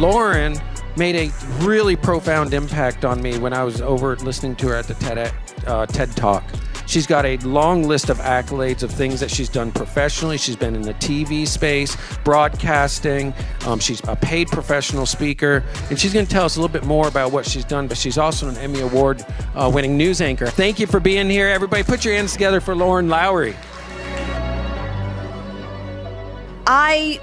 Lauren made a really profound impact on me when I was over listening to her at the TED Talk. She's got a long list of accolades of things that she's done professionally. She's been in the TV space, broadcasting. She's a paid professional speaker. And she's going to tell us a little bit more about what she's done, but she's also an Emmy Award winning news anchor. Thank you for being here. Everybody put your hands together for Lauren Lowrey. I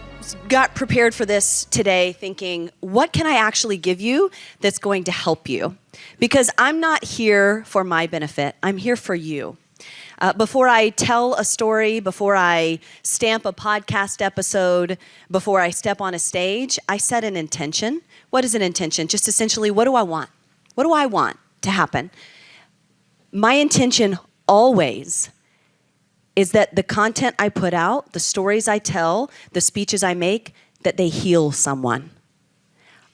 got prepared for this today thinking, what can I actually give you that's going to help you? Because I'm not here for my benefit. I'm here for you. Before I tell a story, before I stamp a podcast episode, before I step on a stage, I set an intention. What is an intention? Just essentially, what do I want? What do I want to happen? My intention always is that the content I put out, the stories I tell, the speeches I make, that they heal someone.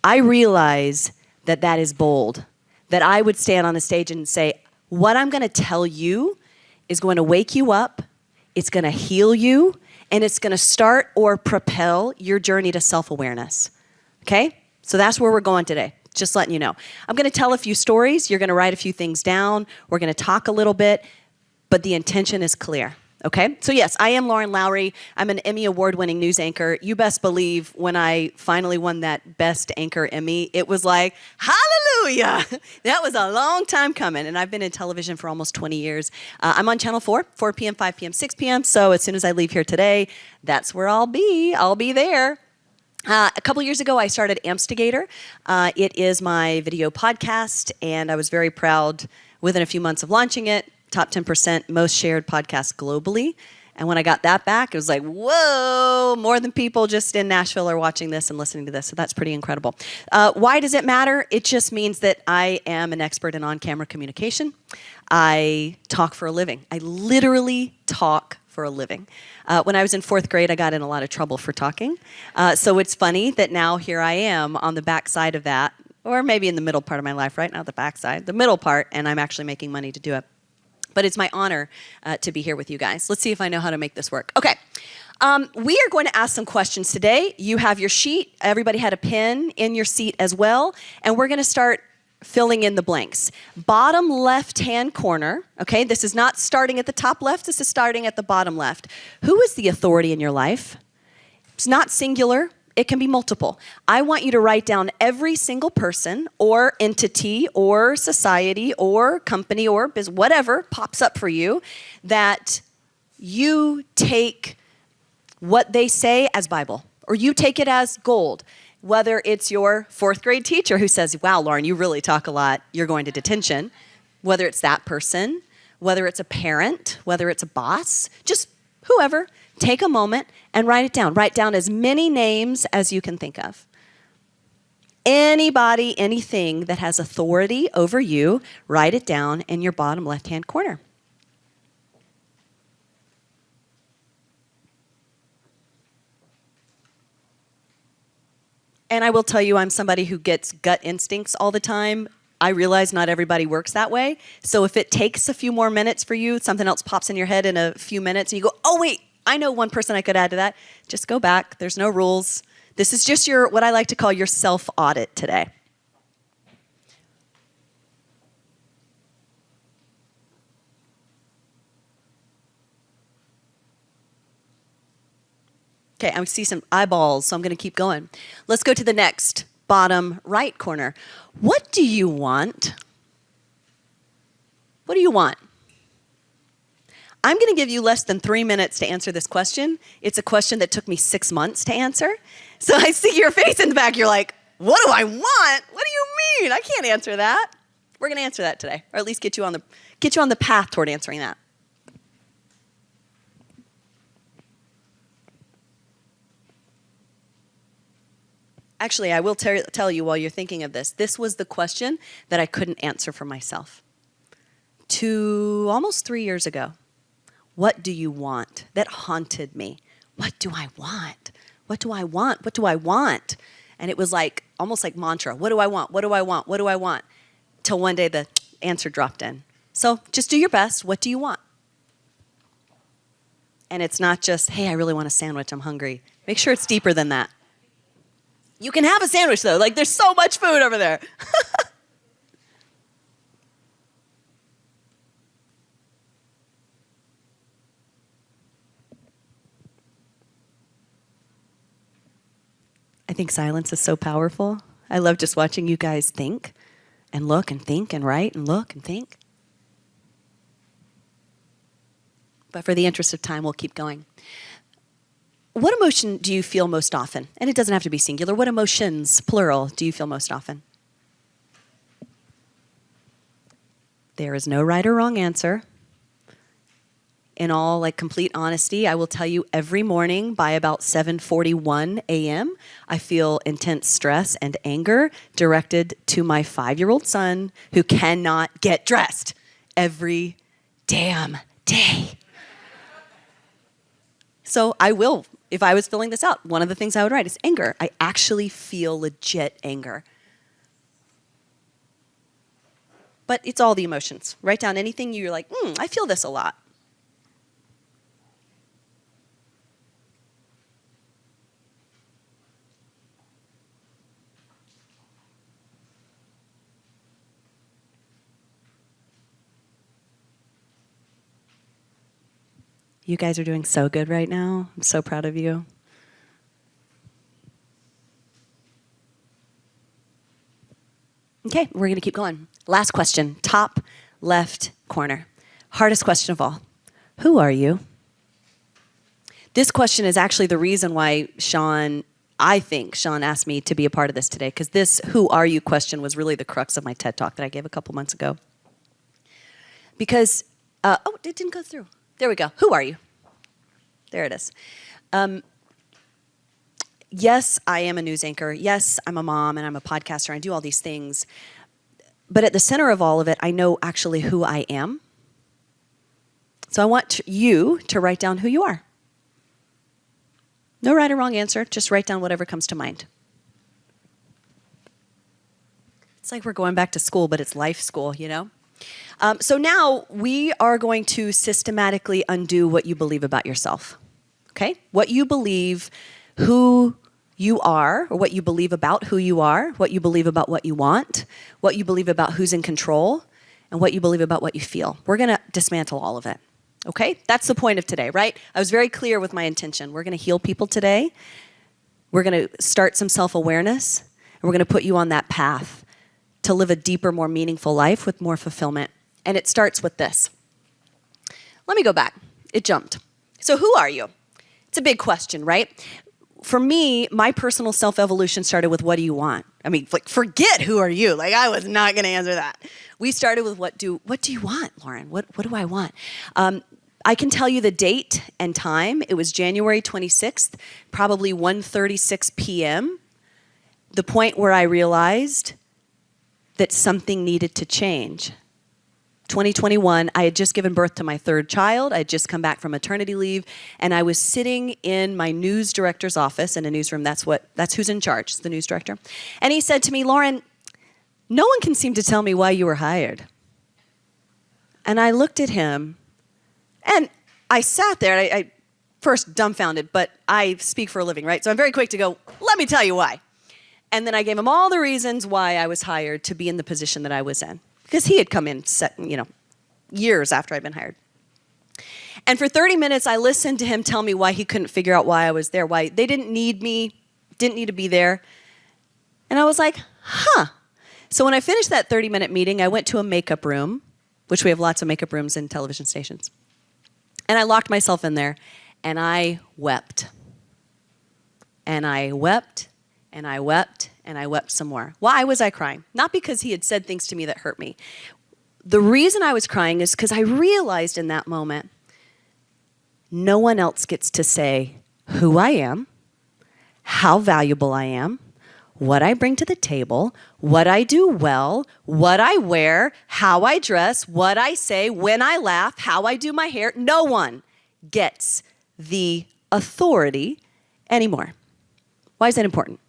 I realize that that is bold, that I would stand on a stage and say, what I'm going to tell you is going to wake you up, it's going to heal you, and it's going to start or propel your journey to self-awareness. Okay? So that's where we're going today. Just letting you know. I'm going to tell a few stories. You're going to write a few things down. We're going to talk a little bit, but the intention is clear. Okay, so yes, I am Lauren Lowrey. I'm an Emmy Award-winning news anchor. You best believe when I finally won that Best Anchor Emmy, it was like, hallelujah! That was a long time coming, and I've been in television for almost 20 years. I'm on Channel 4, 4 p.m., 5 p.m., 6 p.m., so as soon as I leave here today, that's where I'll be. I'll be there. A couple years ago, I started Amstigator. It is my video podcast, and I was very proud within a few months of launching it. Top 10% most shared podcast globally. And when I got that back, it was like, whoa, more than people just in Nashville are watching this and listening to this. So that's pretty incredible. Why does it matter? It just means that I am an expert in on-camera communication. I talk for a living. I literally talk for a living. When I was in 4th grade, I got in a lot of trouble for talking. So it's funny that now here I am on the backside of that, or maybe in the middle part of my life, right? Not the backside, the middle part, and I'm actually making money to do it. But it's my honor to be here with you guys. Let's see if I know how to make this work. Okay, we are going to ask some questions today. You have your sheet. Everybody had a pen in your seat as well. And we're going to start filling in the blanks. Bottom left-hand corner, okay, this is not starting at the top left. This is starting at the bottom left. Who is the authority in your life? It's not singular. It can be multiple. I want you to write down every single person or entity or society or company or business, whatever pops up for you, that you take what they say as Bible, or you take it as gold. Whether it's your 4th grade teacher who says, wow, Lauren, you really talk a lot, you're going to detention. Whether it's that person, whether it's a parent, whether it's a boss, just whoever. Take a moment and write it down. Write down as many names as you can think of. Anybody, anything that has authority over you, write it down in your bottom left-hand corner. And I will tell you, I'm somebody who gets gut instincts all the time. I realize not everybody works that way. So if it takes a few more minutes for you, something else pops in your head in a few minutes, and you go, oh, wait, I know one person I could add to that. Just go back. There's no rules. This is just your, what I like to call your self-audit today. Okay, I see some eyeballs, so I'm going to keep going. Let's go to the next bottom right corner. What do you want? What do you want? I'm going to give you less than 3 minutes to answer this question. It's a question that took me 6 months to answer. So I see your face in the back. You're like, what do I want? What do you mean? I can't answer that. We're going to answer that today, or at least get you on the path toward answering that. Actually, I will tell you while you're thinking of this, this was the question that I couldn't answer for myself. Almost 3 years ago. What do you want? That haunted me. What do I want? What do I want? What do I want? And it was like, almost like mantra. What do I want? What do I want? What do I want? Till one day the answer dropped in. So just do your best. What do you want? And it's not just, hey, I really want a sandwich. I'm hungry. Make sure it's deeper than that. You can have a sandwich, though. Like, there's so much food over there. I think silence is so powerful. I love just watching you guys think and look and think and write and look and think. But for the interest of time, we'll keep going. What emotion do you feel most often? And it doesn't have to be singular. What emotions, plural, do you feel most often? There is no right or wrong answer. In all, like, complete honesty, I will tell you every morning by about 7:41 a.m., I feel intense stress and anger directed to my 5-year-old son who cannot get dressed every damn day. So I will, if I was filling this out, one of the things I would write is anger. I actually feel legit anger. But it's all the emotions. Write down anything you're like, I feel this a lot. You guys are doing so good right now. I'm so proud of you. Okay, we're going to keep going. Last question, top left corner. Hardest question of all. Who are you? This question is actually the reason why I think Sean asked me to be a part of this today, because this who are you question was really the crux of my TED Talk that I gave a couple months ago. Because, it didn't go through. There we go. Who are you? There it is. Yes, I am a news anchor. Yes, I'm a mom and I'm a podcaster. I do all these things. But at the center of all of it, I know actually who I am. So I want you to write down who you are. No right or wrong answer. Just write down whatever comes to mind. It's like we're going back to school, but it's life school, you know? So now we are going to systematically undo what you believe about yourself, okay? What you believe who you are, or what you believe about who you are, what you believe about what you want, what you believe about who's in control, and what you believe about what you feel. We're going to dismantle all of it, okay? That's the point of today, right? I was very clear with my intention. We're going to heal people today. We're going to start some self-awareness, and we're going to put you on that path to live a deeper, more meaningful life with more fulfillment. And it starts with this. Let me go back. It jumped. So who are you? It's a big question, right? For me, my personal self-evolution started with what do you want? I mean, like, forget who are you. Like, I was not going to answer that. We started with what do you want, Lauren? What do I want? I can tell you the date and time. It was January 26th, probably 1:36 p.m., the point where I realized that something needed to change. 2021, I had just given birth to my 3rd child. I had just come back from maternity leave, and I was sitting in my news director's office in a newsroom. That's who's in charge, it's the news director. And he said to me, Lauren, no one can seem to tell me why you were hired. And I looked at him, and I sat there, and I first dumbfounded, but I speak for a living, right? So I'm very quick to go, let me tell you why. And then I gave him all the reasons why I was hired to be in the position that I was in. Because he had come in, years after I'd been hired. And for 30 minutes, I listened to him tell me why he couldn't figure out why I was there, why they didn't need me, didn't need to be there. And I was like, huh. So when I finished that 30-minute meeting, I went to a makeup room, which we have lots of makeup rooms in television stations. And I locked myself in there, and I wept. And I wept, and I wept, and I wept some more. Why was I crying? Not because he had said things to me that hurt me. The reason I was crying is because I realized in that moment, no one else gets to say who I am, how valuable I am, what I bring to the table, what I do well, what I wear, how I dress, what I say, when I laugh, how I do my hair. No one gets the authority anymore. Why is that important?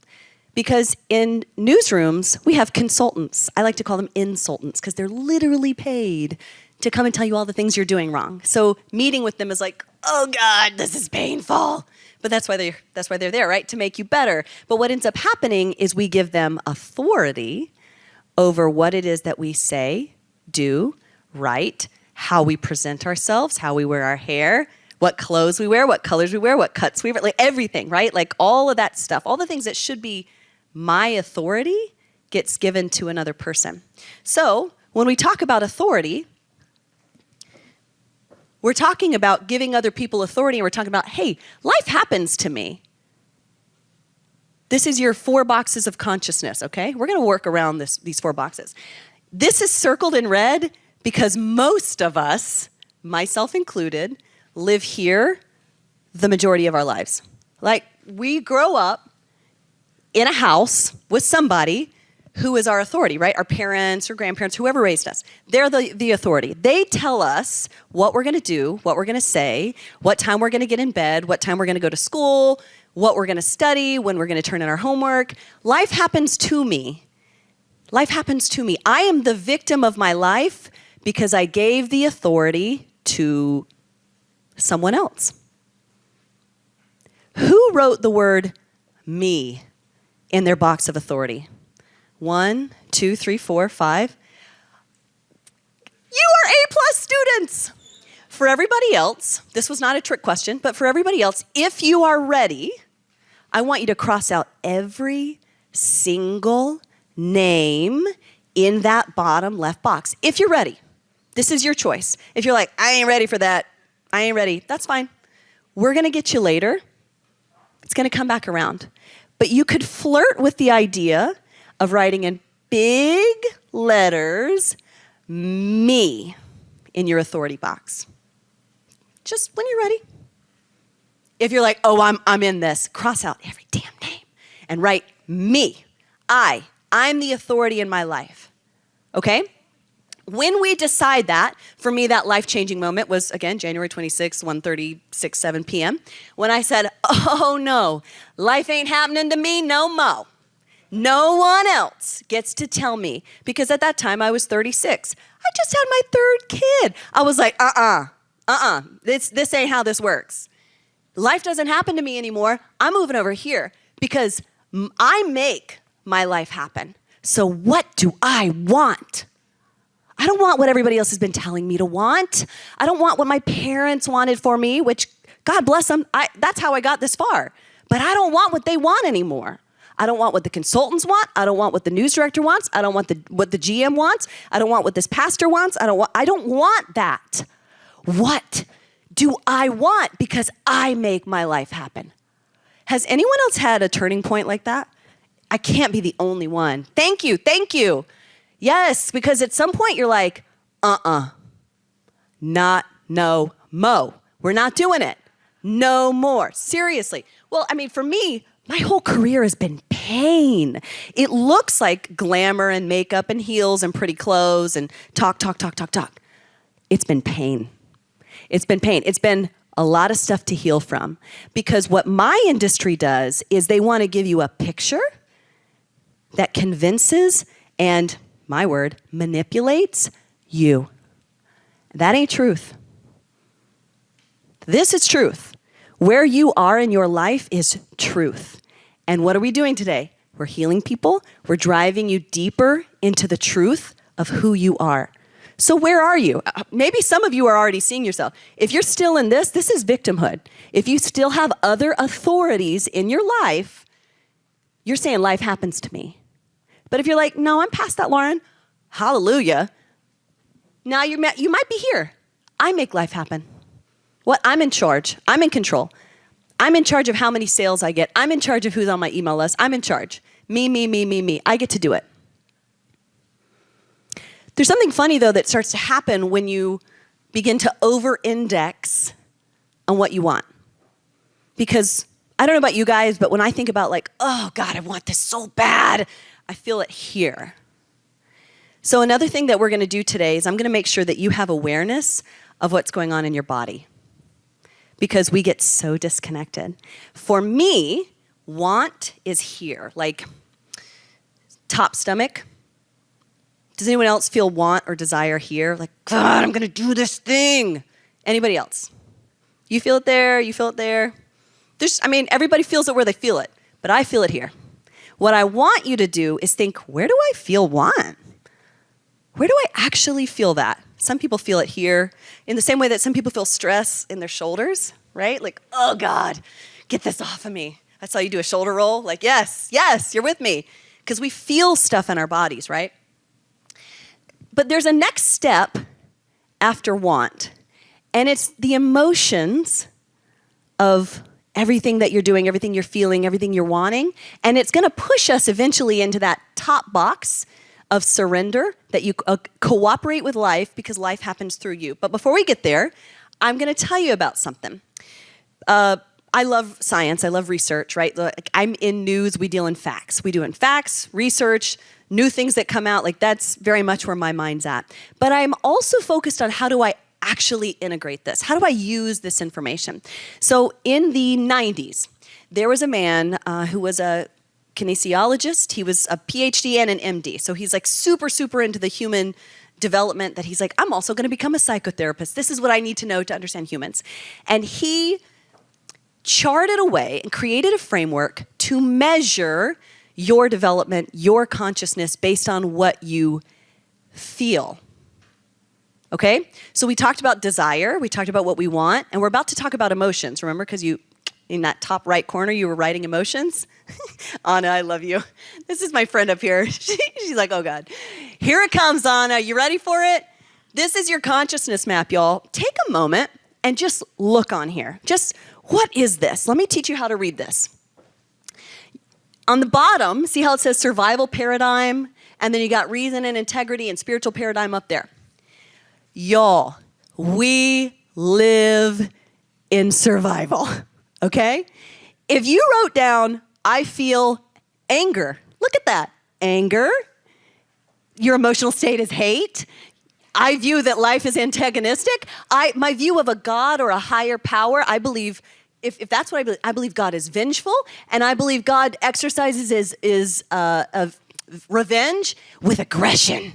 Because in newsrooms, we have consultants. I like to call them insultants because they're literally paid to come and tell you all the things you're doing wrong. So meeting with them is like, oh God, this is painful. But that's why they're there, right? To make you better. But what ends up happening is we give them authority over what it is that we say, do, write, how we present ourselves, how we wear our hair, what clothes we wear, what colors we wear, what cuts we wear, like everything, right? Like all of that stuff, all the things that should be my authority gets given to another person. So when we talk about authority, we're talking about giving other people authority, and we're talking about, hey, life happens to me. This is your 4 boxes of consciousness, okay? We're going to work around these 4 boxes. This is circled in red because most of us, myself included, live here the majority of our lives. Like, we grow up in a house with somebody who is our authority, right? Our parents or grandparents, whoever raised us. They're the authority. They tell us what we're going to do, what we're going to say, what time we're going to get in bed, what time we're going to go to school, what we're going to study, when we're going to turn in our homework. Life happens to me. Life happens to me. I am the victim of my life because I gave the authority to someone else. Who wrote the word me in their box of authority? 1, 2, 3, 4, 5. You are A+ students. For everybody else, this was not a trick question, but for everybody else, if you are ready, I want you to cross out every single name in that bottom left box. If you're ready, this is your choice. If you're like, I ain't ready for that, I ain't ready, that's fine. We're going to get you later. It's going to come back around. But you could flirt with the idea of writing in big letters, me, in your authority box. Just when you're ready. If you're like, oh, I'm in this, cross out every damn name and write me. I'm the authority in my life. Okay? When we decide that, for me, that life-changing moment was, again, January 26, 1:36, 7 p.m., when I said, oh, no, life ain't happening to me no mo'. No one else gets to tell me. Because at that time, I was 36. I just had my 3rd kid. I was like, this ain't how this works. Life doesn't happen to me anymore. I'm moving over here because I make my life happen. So what do I want? I don't want what everybody else has been telling me to want. I don't want what my parents wanted for me, which, God bless them, that's how I got this far. But I don't want what they want anymore. I don't want what the consultants want. I don't want what the news director wants. I don't want what the GM wants. I don't want what this pastor wants. I don't want that. What do I want? Because I make my life happen. Has anyone else had a turning point like that? I can't be the only one. Thank you. Yes, because at some point you're like, not no mo. We're not doing it. No more. Seriously. Well, I mean, for me, my whole career has been pain. It looks like glamour and makeup and heels and pretty clothes and talk. It's been pain. It's been a lot of stuff to heal from. Because what my industry does is they want to give you a picture that convinces and, my word, manipulates you. That ain't truth. This is truth. Where you are in your life is truth. And what are we doing today? We're healing people. We're driving you deeper into the truth of who you are. So where are you? Maybe some of you are already seeing yourself. If you're still in this is victimhood. If you still have other authorities in your life, you're saying life happens to me. But if you're like, no, I'm past that, Lauren, hallelujah. Now you might be here. I make life happen. What? I'm in charge. I'm in control. I'm in charge of how many sales I get. I'm in charge of who's on my email list. I'm in charge. Me. I get to do it. There's something funny, though, that starts to happen when you begin to over-index on what you want. Because I don't know about you guys, but when I think about like, oh, God, I want this so bad, I feel it here. So another thing that we're going to do today is I'm going to make sure that you have awareness of what's going on in your body. Because we get so disconnected. For me, want is here, like top stomach. Does anyone else feel want or desire here? Like, God, I'm going to do this thing. Anybody else? You feel it there? You feel it there? Everybody feels it where they feel it, but I feel it here. What I want you to do is think, where do I feel want? Where do I actually feel that? Some people feel it here in the same way that some people feel stress in their shoulders, right? Like, oh God, get this off of me. I saw you do a shoulder roll. Like, yes, you're with me. Because we feel stuff in our bodies, right? But there's a next step after want. And it's the emotions of everything that you're doing, everything you're feeling, everything you're wanting. And it's going to push us eventually into that top box of surrender, that you cooperate with life because life happens through you. But before we get there, I'm going to tell you about something. I love science. I love research, right? Like, I'm in news. We deal in facts. We do in facts, research, new things that come out. Like, that's very much where my mind's at. But I'm also focused on how do I actually integrate this? How do I use this information? So in the 90s, there was a man who was a kinesiologist. He was a PhD and an MD. So he's like super, super into the human development that he's like, I'm also going to become a psychotherapist. This is what I need to know to understand humans. And he charted a way and created a framework to measure your development, your consciousness based on what you feel. Okay? So we talked about desire, we talked about what we want, and we're about to talk about emotions. Remember, because you, in that top right corner, you were writing emotions? Anna, I love you. This is my friend up here. She's like, oh God. Here it comes, Anna. You ready for it? This is your consciousness map, y'all. Take a moment and just look on here. Just, what is this? Let me teach you how to read this. On the bottom, see how it says survival paradigm? And then you got reason and integrity and spiritual paradigm up there. Y'all, we live in survival, okay? If you wrote down, I feel anger, look at that, anger. Your emotional state is hate. I view that life is antagonistic. My view of a God or a higher power, I believe, if that's what I believe God is vengeful, and I believe God exercises of revenge with aggression.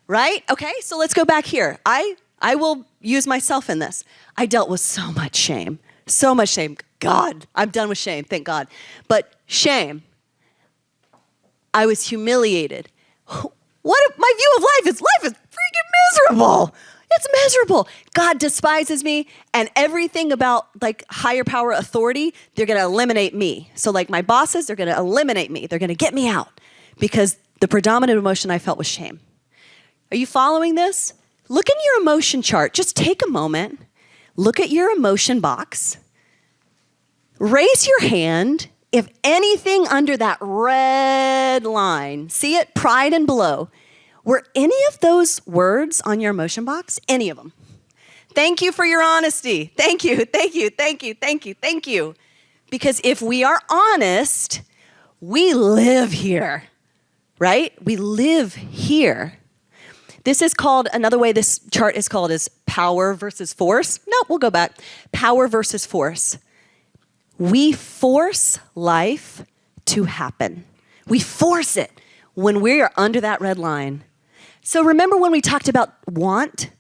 Right? Okay, so let's go back here. I will use myself in this. I dealt with so much shame. So much shame. God, I'm done with shame, thank God. But shame. I was humiliated. My view of life is freaking miserable. It's miserable. God despises me, and everything about like higher power authority, they're gonna eliminate me. So like my bosses, they're gonna eliminate me. They're gonna get me out because the predominant emotion I felt was shame. Are you following this? Look in your emotion chart. Just take a moment. Look at your emotion box. Raise your hand if anything under that red line, see it, pride and below, were any of those words on your emotion box? Any of them? Thank you for your honesty. Thank you, thank you, thank you, thank you, thank you. Because if we are honest, we live here, right? We live here. This is called, another way this chart is called is power versus force. No, we'll go back. Power versus force. We force life to happen. We force it when we are under that red line. So remember when we talked about want?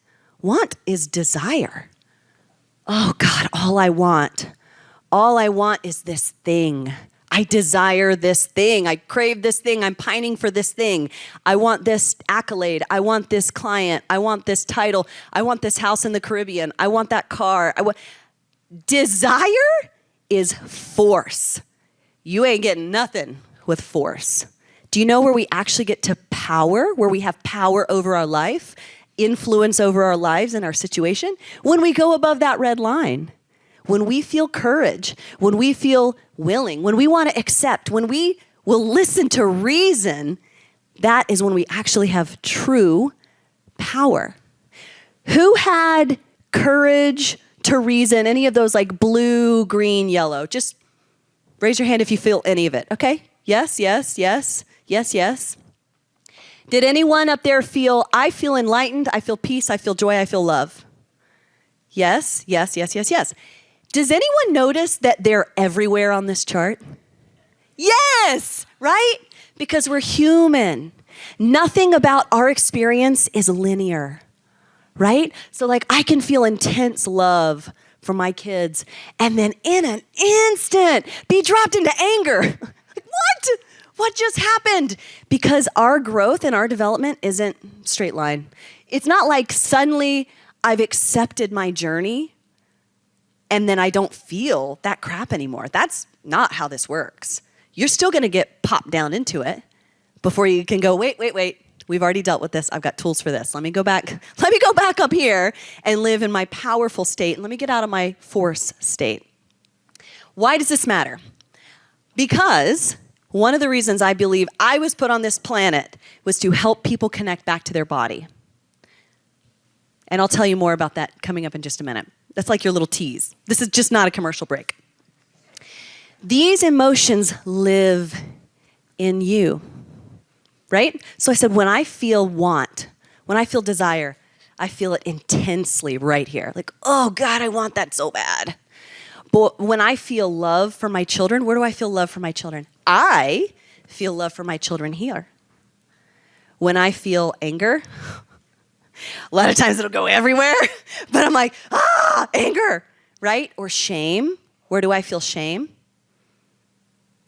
Want is desire. Oh God, all I want is this thing. I desire this thing. I crave this thing. I'm pining for this thing. I want this accolade. I want this client. I want this title. I want this house in the Caribbean. I want that car. Desire is force. You ain't getting nothing with force. Do you know where we actually get to power, where we have power over our life, influence over our lives and our situation? When we go above that red line. When we feel courage, when we feel willing, when we want to accept, when we will listen to reason, that is when we actually have true power. Who had courage to reason? Any of those like blue, green, yellow? Just raise your hand if you feel any of it, okay? Yes, yes, yes, yes, yes. Did anyone up there feel, I feel enlightened, I feel peace, I feel joy, I feel love? Yes, yes, yes, yes, yes. Does anyone notice that they're everywhere on this chart? Yes, right? Because we're human. Nothing about our experience is linear, right? So like I can feel intense love for my kids, and then in an instant be dropped into anger. What? What just happened? Because our growth and our development isn't straight line. It's not like suddenly I've accepted my journey and then I don't feel that crap anymore. That's not how this works. You're still going to get popped down into it before you can go, wait. We've already dealt with this. I've got tools for this. Let me go back up here and live in my powerful state. And let me get out of my force state. Why does this matter? Because one of the reasons I believe I was put on this planet was to help people connect back to their body. And I'll tell you more about that coming up in just a minute. That's like your little tease. This is just not a commercial break. These emotions live in you, right? So I said, when I feel want, when I feel desire, I feel it intensely right here. Like, oh God, I want that so bad. But when I feel love for my children, where do I feel love for my children? I feel love for my children here. When I feel anger, a lot of times it'll go everywhere, but I'm like, anger, right? Or shame. Where do I feel shame?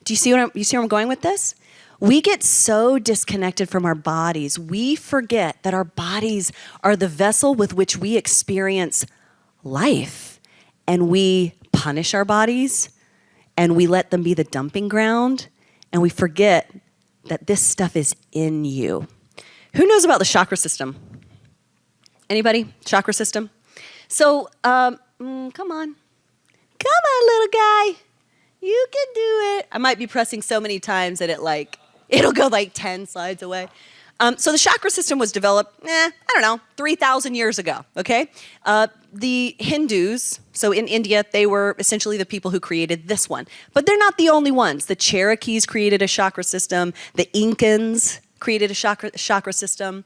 Do you see where I'm going with this? We get so disconnected from our bodies. We forget that our bodies are the vessel with which we experience life. And we punish our bodies, and we let them be the dumping ground, and we forget that this stuff is in you. Who knows about the chakra system? Anybody? Chakra system? So, come on, little guy. You can do it. I might be pressing so many times that it'll go like 10 slides away. So the chakra system was developed, 3,000 years ago, okay? The Hindus, so in India, they were essentially the people who created this one. But they're not the only ones. The Cherokees created a chakra system. The Incans created a chakra system.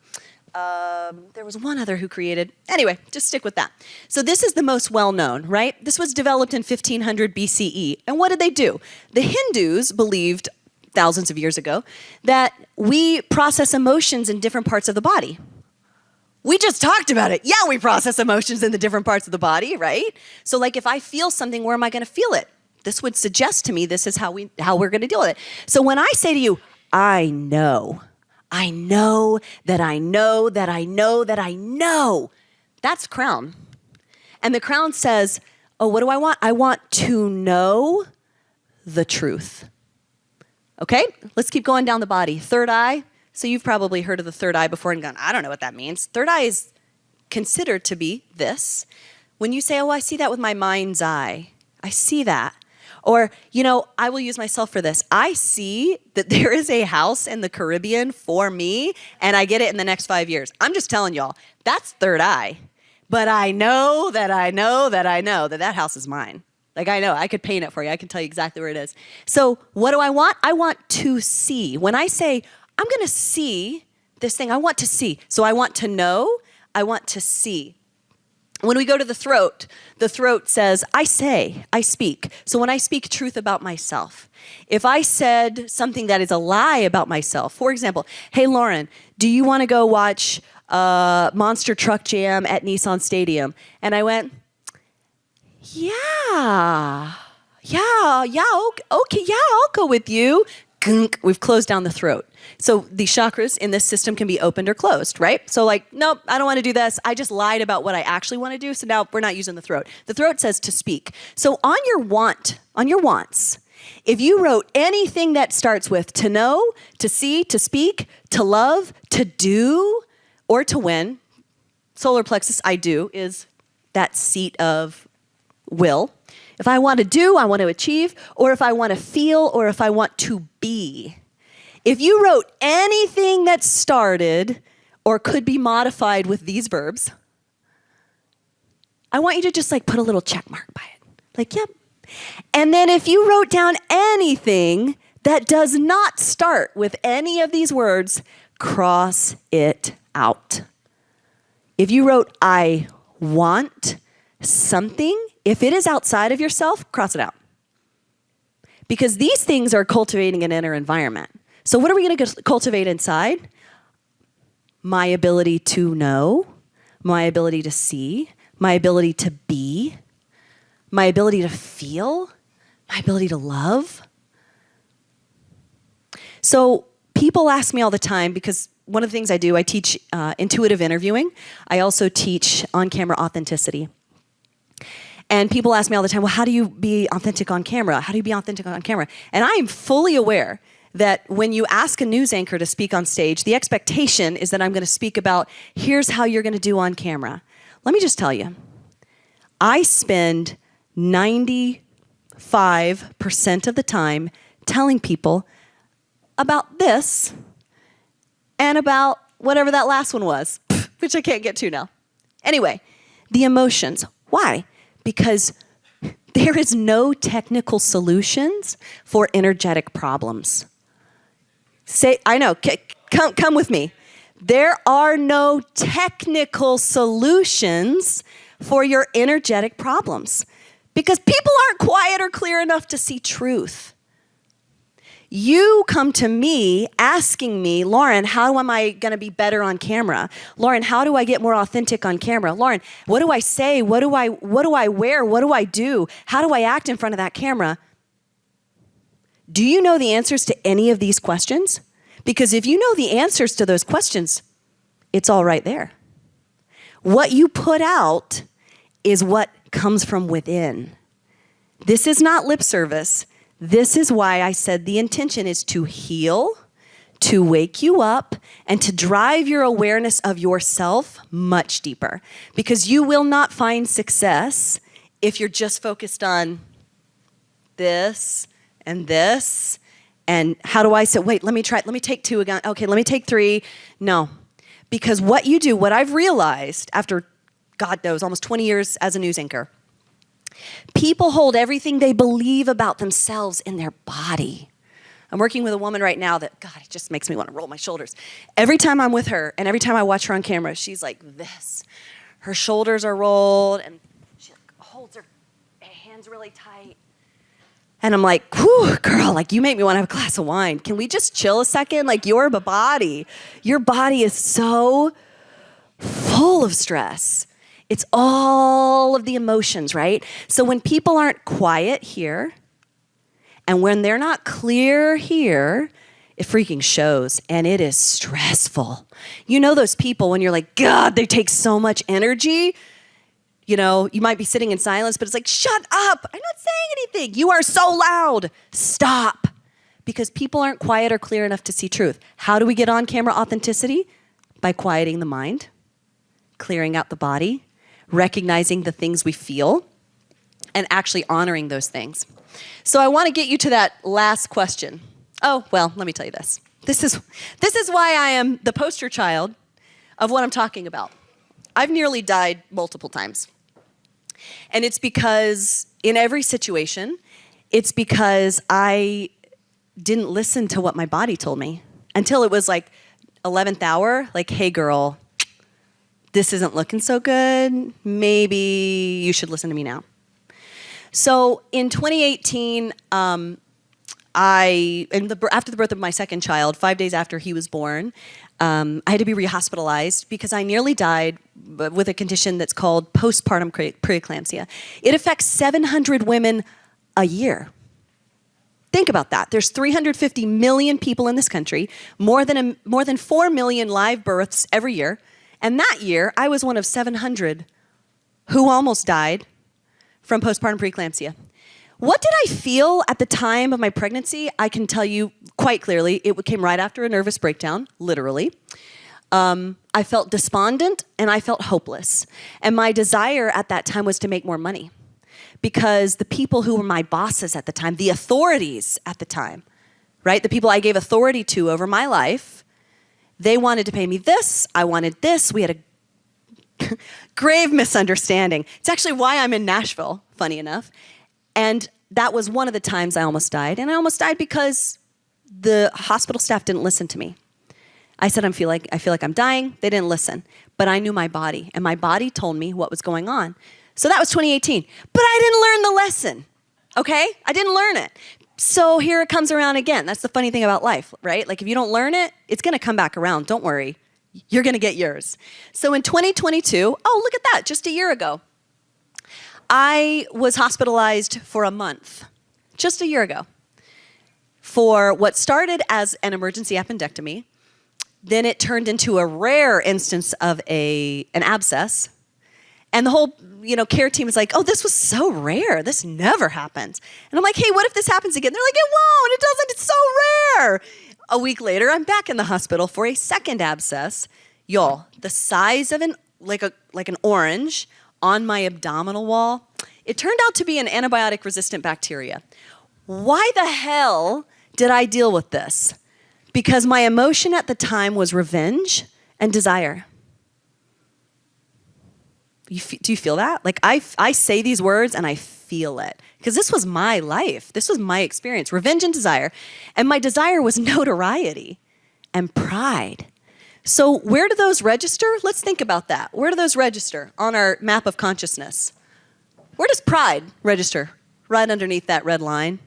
There was one other who created. Anyway, just stick with that. So this is the most well-known, right? This was developed in 1500 BCE. And what did they do? The Hindus believed thousands of years ago that we process emotions in different parts of the body. We just talked about it. Yeah, we process emotions in the different parts of the body, right? So like if I feel something, where am I going to feel it? This would suggest to me this is how we're going to deal with it. So when I say to you, I know that I know that I know that I know, that's crown. And the crown says, oh, what do I want? I want to know the truth. Okay, let's keep going down the body. Third eye. So you've probably heard of the third eye before and gone, I don't know what that means. Third eye is considered to be this. When you say, oh, I see that with my mind's eye. I see that. Or, I will use myself for this. I see that there is a house in the Caribbean for me, and I get it in the next 5 years. I'm just telling y'all, that's third eye. But I know that house is mine. Like I know, I could paint it for you. I can tell you exactly where it is. So what do I want? I want to see. When I say, I'm going to see this thing, I want to see. So I want to know, I want to see. When we go to the throat says, I say, I speak. So when I speak truth about myself, if I said something that is a lie about myself, for example, hey, Lauren, do you want to go watch Monster Truck Jam at Nissan Stadium? And I went, yeah, okay, I'll go with you. Gunk, we've closed down the throat. So the chakras in this system can be opened or closed, right? So nope, I don't want to do this. I just lied about what I actually want to do, so now we're not using the throat. The throat says to speak. So on your wants, if you wrote anything that starts with to know, to see, to speak, to love, to do, or to win, solar plexus, I do, is that seat of will. If I want to do, I want to achieve, or if I want to feel, or if I want to be. If you wrote anything that started or could be modified with these verbs, I want you to just put a little check mark by it. Yep. And then if you wrote down anything that does not start with any of these words, cross it out. If you wrote, I want something, if it is outside of yourself, cross it out. Because these things are cultivating an inner environment. So what are we going to cultivate inside? My ability to know, my ability to see, my ability to be. my ability to feel, my ability to love. So people ask me all the time, because one of the things I do, I teach intuitive interviewing. I also teach on-camera authenticity. And people ask me all the time, well, how do you be authentic on camera? How do you be authentic on camera? And I am fully aware that when you ask a news anchor to speak on stage, the expectation is that I'm going to speak about, here's how you're going to do on camera. Let me just tell you, I spend 95% of the time telling people about this and about whatever that last one was, which I can't get to now. Anyway, the emotions. Why? Because there is no technical solutions for energetic problems. I know, come with me. There are no technical solutions for your energetic problems because people aren't quiet or clear enough to see truth. You come to me asking me, Lauren, how am I going to be better on camera? Lauren, how do I get more authentic on camera? Lauren, what do I say? What do I wear? What do I do? How do I act in front of that camera? Do you know the answers to any of these questions? Because if you know the answers to those questions, it's all right there. What you put out is what comes from within. This is not lip service. This is why I said the intention is to heal, to wake you up, and to drive your awareness of yourself much deeper. Because you will not find success if you're just focused on this and this. And how do I say, wait, let me take two again. Okay, let me take three. No. Because what you do, what I've realized after, God knows, almost 20 years as a news anchor, people hold everything they believe about themselves in their body. I'm working with a woman right now that, God, it just makes me want to roll my shoulders. Every time I'm with her and every time I watch her on camera, she's like this. Her shoulders are rolled and she holds her hands really tight. And I'm like, whew, girl, like you make me want to have a glass of wine. Can we just chill a second? Like your body is so full of stress. It's all of the emotions, right? So when people aren't quiet here, and when they're not clear here, it freaking shows, and it is stressful. You know those people when you're like, God, they take so much energy. You know, you might be sitting in silence, but it's like, shut up. I'm not saying anything. You are so loud. Stop. Because people aren't quiet or clear enough to see truth. How do we get on camera authenticity? By quieting the mind, clearing out the body, recognizing the things we feel, and actually honoring those things. So I want to get you to that last question. Oh, well, let me tell you this. This is why I am the poster child of what I'm talking about. I've nearly died multiple times. And it's because in every situation, it's because I didn't listen to what my body told me until it was like 11th hour, like, hey girl, this isn't looking so good. Maybe you should listen to me now. So in 2018, after the birth of my second child, 5 days after he was born, I had to be rehospitalized because I nearly died with a condition that's called postpartum preeclampsia. It affects 700 women a year. Think about that. There's 350 million people in this country, more than 4 million live births every year. And that year, I was one of 700 who almost died from postpartum preeclampsia. What did I feel at the time of my pregnancy? I can tell you quite clearly. It came right after a nervous breakdown, literally. I felt despondent and I felt hopeless. And my desire at that time was to make more money because the people who were my bosses at the time, the authorities at the time, right? The people I gave authority to over my life, they wanted to pay me this. I wanted this. We had a grave misunderstanding. It's actually why I'm in Nashville, funny enough. And that was one of the times I almost died. And I almost died because the hospital staff didn't listen to me. I said, I feel like I'm dying. They didn't listen. But I knew my body, and my body told me what was going on. So that was 2018. But I didn't learn the lesson, okay? I didn't learn it. So here it comes around again. That's the funny thing about life, right? Like if you don't learn it, it's going to come back around. Don't worry. You're going to get yours. So in 2022, oh, look at that, just a year ago, I was hospitalized for a month, just a year ago, for what started as an emergency appendectomy. Then it turned into a rare instance of an abscess. And the whole care team was like, oh, this was so rare. This never happens. And I'm like, hey, what if this happens again? They're like, it won't. It doesn't. It's so rare. A week later, I'm back in the hospital for a second abscess. Y'all, the size of an orange on my abdominal wall. It turned out to be an antibiotic-resistant bacteria. Why the hell did I deal with this? Because my emotion at the time was revenge and desire. Do you feel that? Like I say these words and I feel it. Because this was my life. This was my experience. Revenge and desire. And my desire was notoriety and pride. So where do those register? Let's think about that. Where do those register on our map of consciousness? Where does pride register? Right underneath that red line,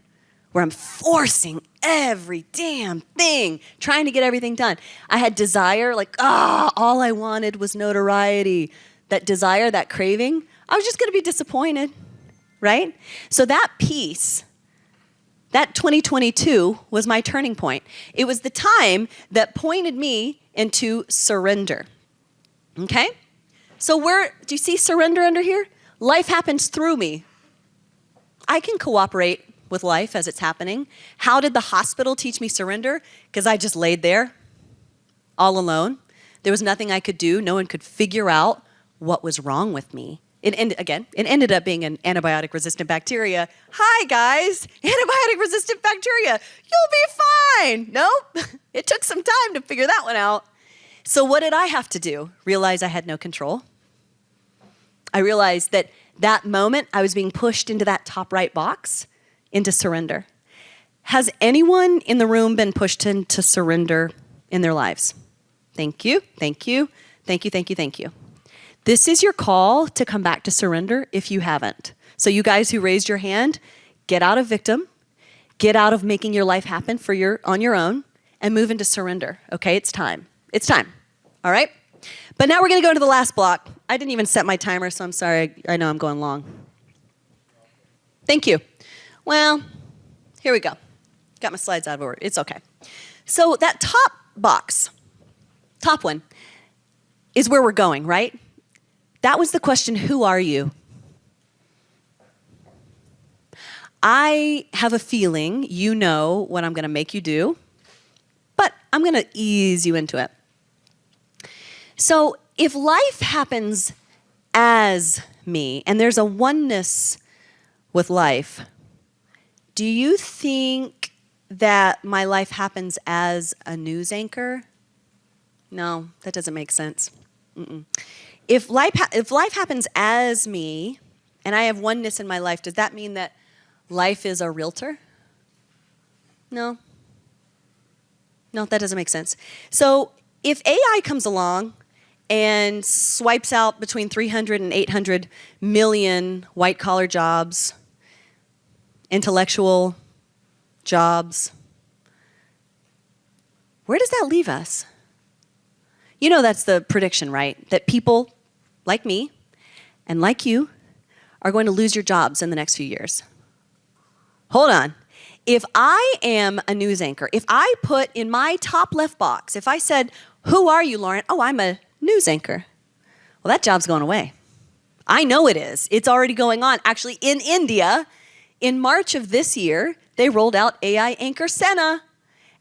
where I'm forcing every damn thing, trying to get everything done. I had desire, all I wanted was notoriety. That desire, that craving, I was just going to be disappointed, right? So that piece, that 2022 was my turning point. It was the time that pointed me into surrender, okay? So do you see surrender under here? Life happens through me. I can cooperate with life as it's happening. How did the hospital teach me surrender? Because I just laid there all alone. There was nothing I could do. No one could figure out what was wrong with me. It ended up being an antibiotic-resistant bacteria. Hi, guys. Antibiotic-resistant bacteria. You'll be fine. Nope. It took some time to figure that one out. So what did I have to do? Realize I had no control. I realized that moment I was being pushed into that top right box, into surrender. Has anyone in the room been pushed into surrender in their lives? Thank you. Thank you. Thank you. Thank you. Thank you. This is your call to come back to surrender if you haven't. So you guys who raised your hand, get out of victim, get out of making your life happen on your own, and move into surrender. Okay, it's time. It's time. All right? But now we're going to go into the last block. I didn't even set my timer, so I'm sorry. I know I'm going long. Thank you. Well, here we go. Got my slides out of order. It's okay. So that top box, top one, is where we're going, right? That was the question, who are you? I have a feeling you know what I'm going to make you do, but I'm going to ease you into it. So if life happens as me, and there's a oneness with life, do you think that my life happens as a news anchor? No, that doesn't make sense. Mm-mm. If life happens as me, and I have oneness in my life, does that mean that life is a realtor? No. No, that doesn't make sense. So if AI comes along and swipes out between 300 and 800 million white-collar jobs, intellectual jobs, where does that leave us? You know that's the prediction, right? That people like me and like you are going to lose your jobs in the next few years. Hold on. If I am a news anchor, if I put in my top left box, if I said, who are you, Lauren? Oh, I'm a news anchor. Well, that job's going away. I know it is. It's already going on. Actually, in India, in March of this year, they rolled out AI anchor Senna,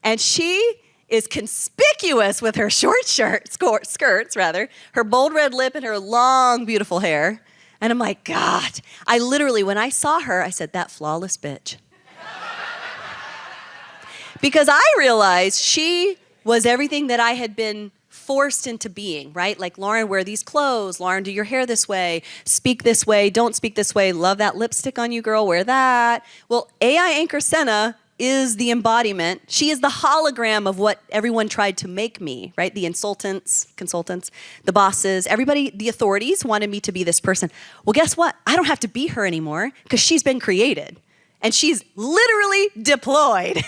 and she is conspicuous with her short skirts, her bold red lip and her long, beautiful hair. And I'm like, God, I literally, when I saw her, I said, that flawless bitch. Because I realized she was everything that I had been forced into being, right? Like, Lauren, wear these clothes. Lauren, do your hair this way. Speak this way. Don't speak this way. Love that lipstick on you, girl. Wear that. Well, AI anchor Senna is the embodiment. She is the hologram of what everyone tried to make me, right? The consultants, the bosses, everybody, the authorities wanted me to be this person. Well, guess what? I don't have to be her anymore because she's been created. And she's literally deployed.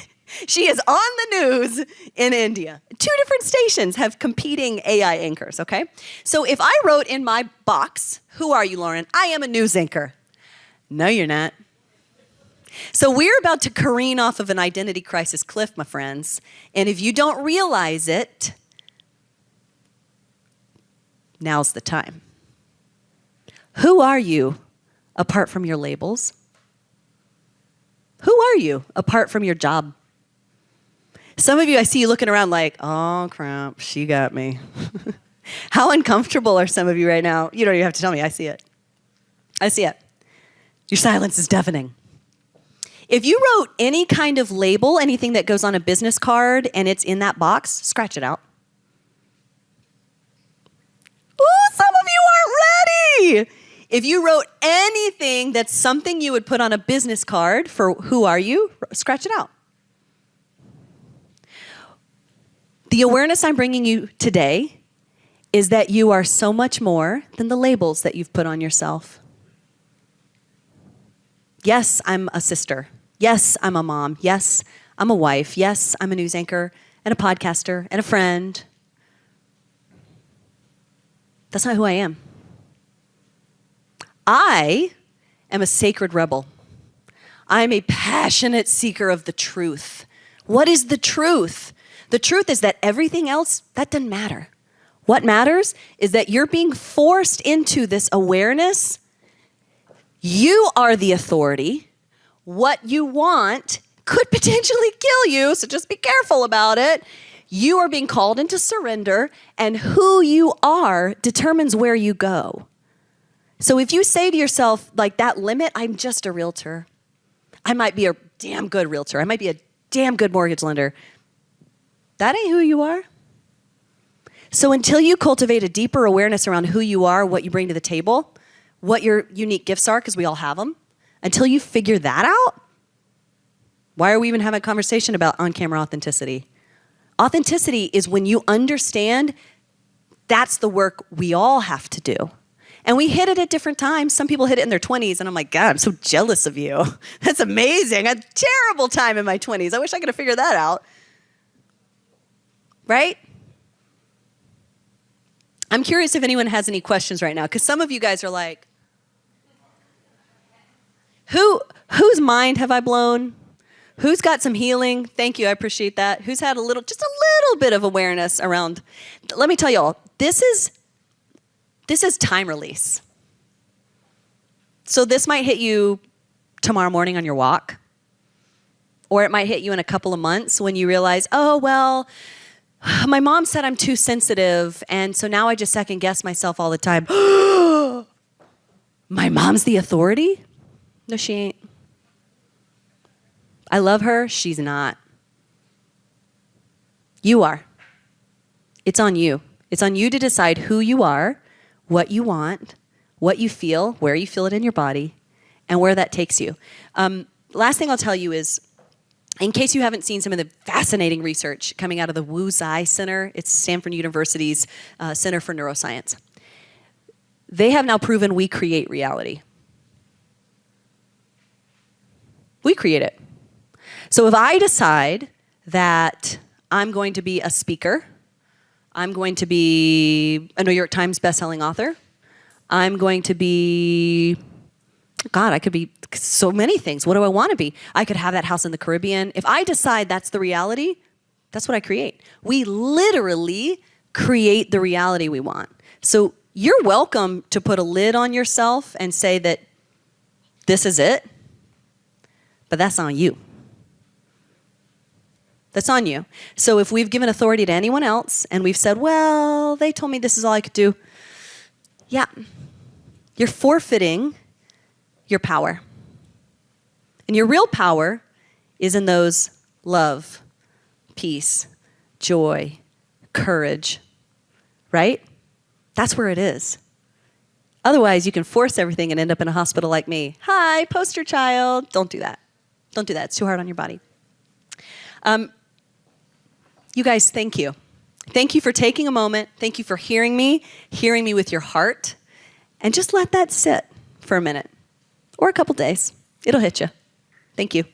She is on the news in India. 2 different stations have competing AI anchors, okay? So if I wrote in my box, who are you, Lauren? I am a news anchor. No, you're not. So we're about to careen off of an identity crisis cliff, my friends. And if you don't realize it, now's the time. Who are you apart from your labels? Who are you apart from your job? Some of you, I see you looking around like, oh crap, she got me. How uncomfortable are some of you right now? You don't even have to tell me, I see it. I see it. Your silence is deafening. If you wrote any kind of label, anything that goes on a business card and it's in that box, scratch it out. Ooh, some of you aren't ready. If you wrote anything that's something you would put on a business card for who are you, scratch it out. The awareness I'm bringing you today is that you are so much more than the labels that you've put on yourself. Yes, I'm a sister. Yes, I'm a mom. Yes, I'm a wife. Yes, I'm a news anchor and a podcaster and a friend. That's not who I am. I am a sacred rebel. I'm a passionate seeker of the truth. What is the truth? The truth is that everything else, that doesn't matter. What matters is that you're being forced into this awareness. You are the authority. What you want could potentially kill you, so just be careful about it. You are being called into surrender, and who you are determines where you go. So if you say to yourself, like that limit, I'm just a realtor. I might be a damn good realtor. I might be a damn good mortgage lender. That ain't who you are. So until you cultivate a deeper awareness around who you are, what you bring to the table, what your unique gifts are, because we all have them, until you figure that out, why are we even having a conversation about on-camera authenticity? Authenticity is when you understand that's the work we all have to do. And we hit it at different times. Some people hit it in their 20s, and I'm like, God, I'm so jealous of you. That's amazing. I had a terrible time in my 20s. I wish I could have figured that out. Right? I'm curious if anyone has any questions right now, because some of you guys are like, whose mind have I blown? Who's got some healing? Thank you, I appreciate that. Who's had just a little bit of awareness around? Let me tell you all, this is time release. So this might hit you tomorrow morning on your walk, or it might hit you in a couple of months when you realize, oh, well, my mom said I'm too sensitive, and so now I just second guess myself all the time. My mom's the authority? No, she ain't. I love her. She's not. You are. It's on you. It's on you to decide who you are, what you want, what you feel, where you feel it in your body, and where that takes you. Last thing I'll tell you is, in case you haven't seen some of the fascinating research coming out of the Wu Zai Center, it's Stanford University's Center for Neuroscience. They have now proven we create reality. We create it. So if I decide that I'm going to be a speaker, I'm going to be a New York Times bestselling author, I'm going to be, God, I could be so many things. What do I want to be? I could have that house in the Caribbean. If I decide that's the reality, that's what I create. We literally create the reality we want. So you're welcome to put a lid on yourself and say that this is it, but that's on you. That's on you. So if we've given authority to anyone else and we've said, well, they told me this is all I could do, yeah, you're forfeiting your power. And your real power is in those love, peace, joy, courage, right? That's where it is. Otherwise, you can force everything and end up in a hospital like me. Hi, poster child. Don't do that. Don't do that. It's too hard on your body. You guys, thank you. Thank you for taking a moment. Thank you for hearing me with your heart. And just let that sit for a minute or a couple days. It'll hit you. Thank you.